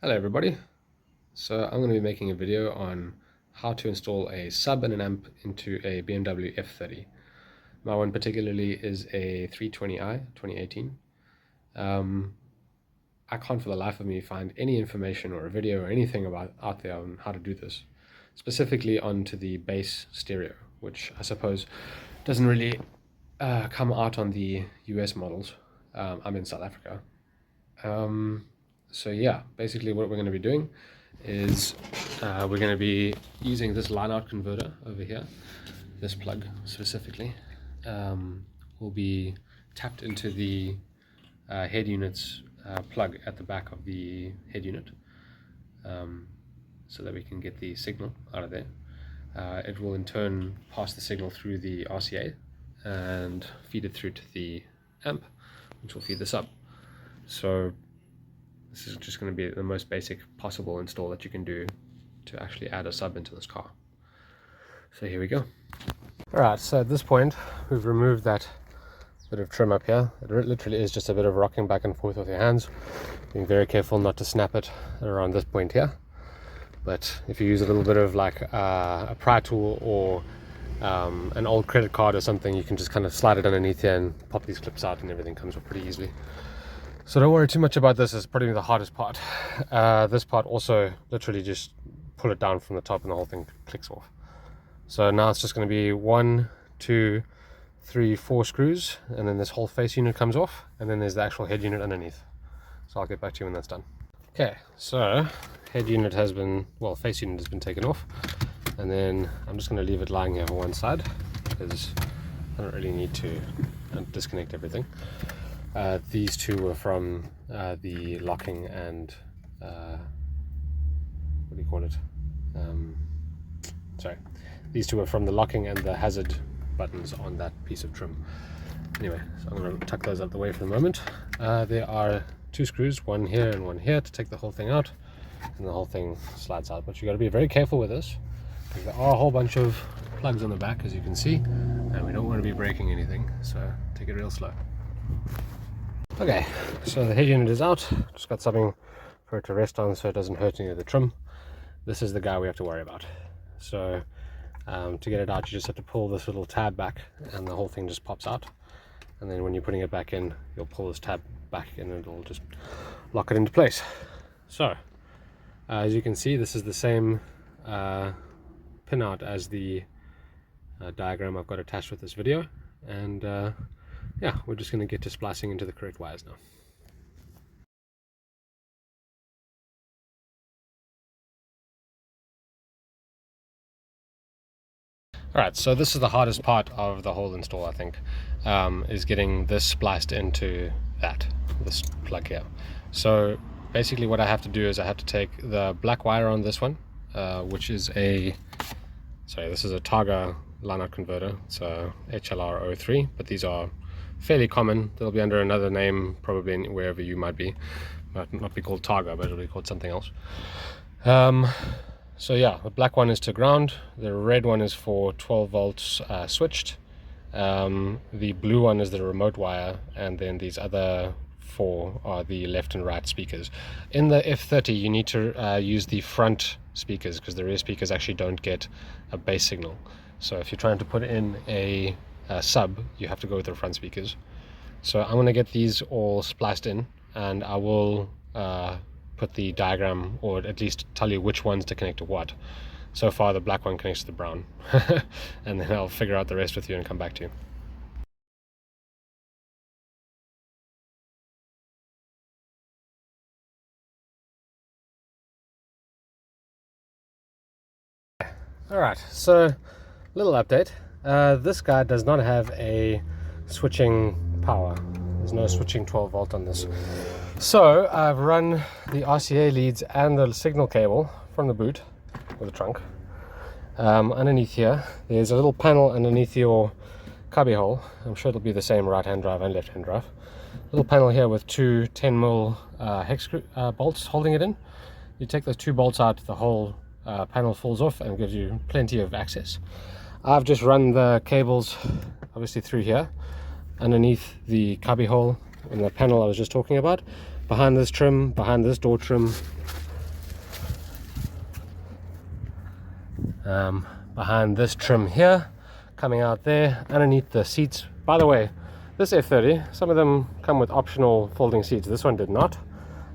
Hello everybody. So I'm going to be making a video on how to install a sub and an amp into a BMW F30. My one particularly is a 320i 2018. I can't for the life of me find any information or a video or anything out there on how to do this, specifically onto the bass stereo, which I suppose doesn't really come out on the US models. I'm in South Africa. So yeah, basically what we're going to be doing is we're going to be using this line out converter over here. This plug specifically will be tapped into the head unit's plug at the back of the head unit, so that we can get the signal out of there. It will in turn pass the signal through the RCA and feed it through to the amp, which will feed the sub. So this is just going to be the most basic possible install that you can do to actually add a sub into this car. So here we go. Alright, so at this point we've removed that bit of trim up here. It literally is just a bit of rocking back and forth with your hands. Being very careful not to snap it around this point here. But if you use a little bit of like a pry tool or an old credit card or something, you can just kind of slide it underneath here and pop these clips out and everything comes off pretty easily. So don't worry too much about this. It's probably the hardest part. This part also literally just pull it down from the top and the whole thing clicks off. So now it's just going to be 1, 2, 3, 4 screws, and then this whole face unit comes off, and then there's the actual head unit underneath. So I'll get back to you when that's done. Okay, so head unit has been, well, face unit has been taken off, and then I'm just going to leave it lying here on one side because I don't really need to disconnect everything. These two were from the locking and what do you call it? Sorry, these two were from the locking and the hazard buttons on that piece of trim. Anyway, so I'm going to tuck those out the way for the moment. There are 2 screws, one here and one here, to take the whole thing out, and the whole thing slides out. But you got to be very careful with this, because there are a whole bunch of plugs on the back, as you can see, and we don't want to be breaking anything, so take it real slow. Okay, so the head unit is out. Just got something for it to rest on so it doesn't hurt any of the trim. This is the guy we have to worry about. So to get it out, you just have to pull this little tab back and the whole thing just pops out. And then when you're putting it back in, you'll pull this tab back and it'll just lock it into place. So as you can see, this is the same pinout as the diagram I've got attached with this video. And yeah, we're just going to get to splicing into the correct wires now. Alright, so this is the hardest part of the whole install, I think, is getting this spliced into this plug here. So basically what I have to do is I have to take the black wire on this one, which is this is a Targa line-out converter. It's a HLR03, but these are fairly common. They'll be under another name probably wherever you might be. Might not be called Targa, but it'll be called something else. So yeah, the black one is to ground, the red one is for 12 volts switched, the blue one is the remote wire, and then these other 4 are the left and right speakers. In the F30 you need to use the front speakers, because the rear speakers actually don't get a bass signal. So if you're trying to put in a sub, you have to go with the front speakers. So I'm going to get these all spliced in, and I will put the diagram, or at least tell you which ones to connect to what. So far the black one connects to the brown and then I'll figure out the rest with you and come back to you. Alright, so little update. This guy does not have a switching power. There's no switching 12 volt on this. So I've run the RCA leads and the signal cable from the boot, or the trunk, underneath here. There's a little panel underneath your cubby hole. I'm sure it'll be the same right hand drive and left hand drive. Little panel here with 2 10mm hex screw bolts holding it in. You take those 2 bolts out, the whole panel falls off and gives you plenty of access. I've just run the cables obviously through here, underneath the cubby hole in the panel I was just talking about, behind this trim, behind this door trim, behind this trim here, coming out there underneath the seats. By the way, this F30, some of them come with optional folding seats. This one did not.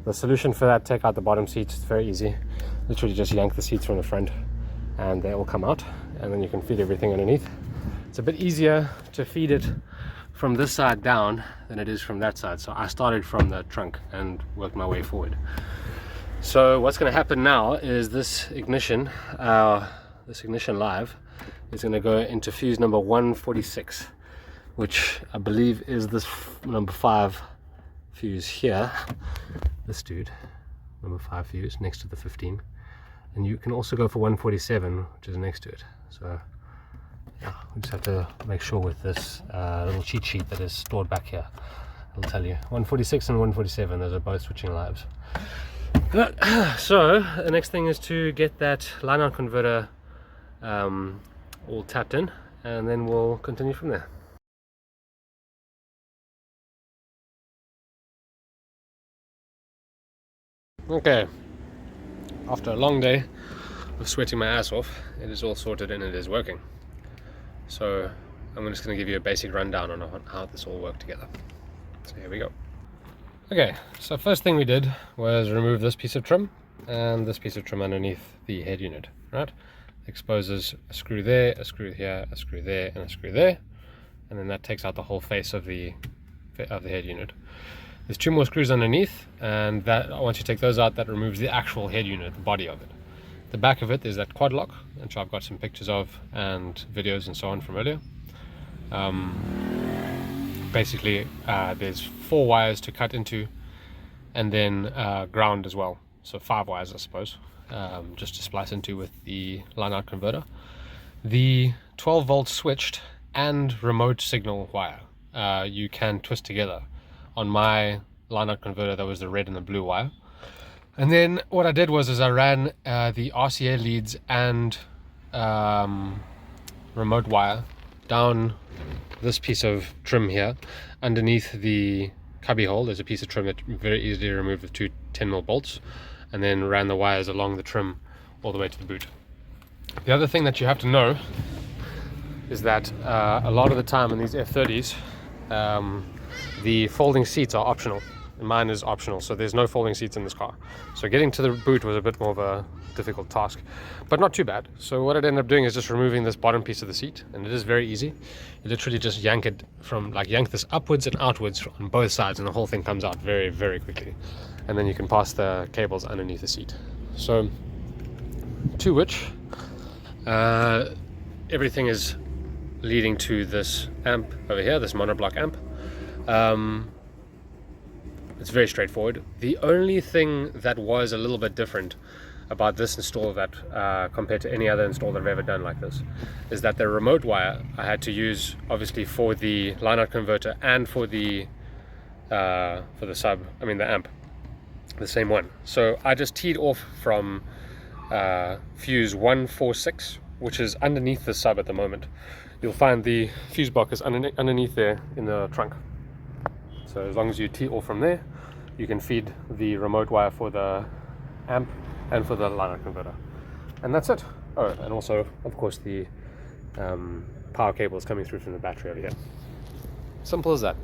The solution for that, take out the bottom seats. It's very easy. Literally just yank the seats from the front and they all come out, and then you can feed everything underneath. It's a bit easier to feed it from this side down than it is from that side. So I started from the trunk and worked my way forward. So what's going to happen now is this ignition live is going to go into fuse number 146, which I believe is this number 5 fuse here. This dude, number 5 fuse next to the 15. And you can also go for 147, which is next to it. So yeah, we just have to make sure with this little cheat sheet that is stored back here, it'll tell you 146 and 147, those are both switching lives. So the next thing is to get that line out converter all tapped in, and then we'll continue from there. Okay, after a long day of sweating my ass off, it is all sorted and it is working. So I'm just going to give you a basic rundown on how this all worked together. So here we go. Okay, so first thing we did was remove this piece of trim and this piece of trim underneath the head unit, right? Exposes a screw there, a screw here, a screw there, and a screw there, and then that takes out the whole face of the head unit. There's 2 more screws underneath, and that once you take those out, that removes the actual head unit, the body of it. The back of it is that quad lock, which I've got some pictures of and videos and so on from earlier. Basically, there's 4 wires to cut into, and then ground as well. So 5 wires, I suppose, just to splice into with the line out converter. The 12 volt switched and remote signal wire you can twist together. On my line out converter, that was the red and the blue wire. And then what I did was I ran the RCA leads and remote wire down this piece of trim here underneath the cubby hole. There's a piece of trim that very easily removed with 2 10mm bolts, and then ran the wires along the trim all the way to the boot. The other thing that you have to know is that a lot of the time in these F30s, the folding seats are optional. Mine is optional, so there's no folding seats in this car. So getting to the boot was a bit more of a difficult task, but not too bad. So what I'd end up doing is just removing this bottom piece of the seat, and it is very easy. You literally just yank it from, yank this upwards and outwards on both sides, and the whole thing comes out very, very quickly. And then you can pass the cables underneath the seat. So to which everything is leading to this amp over here, this monoblock amp. It's very straightforward. The only thing that was a little bit different about this install that compared to any other install that I've ever done like this is that the remote wire I had to use obviously for the line out converter and for the the amp, the same one. So I just teed off from fuse 146, which is underneath the sub at the moment. You'll find the fuse box is underneath there in the trunk. So as long as you tee off from there, you can feed the remote wire for the amp and for the line out converter. And that's it. Oh, and also, of course, the power cable is coming through from the battery over here. Simple as that.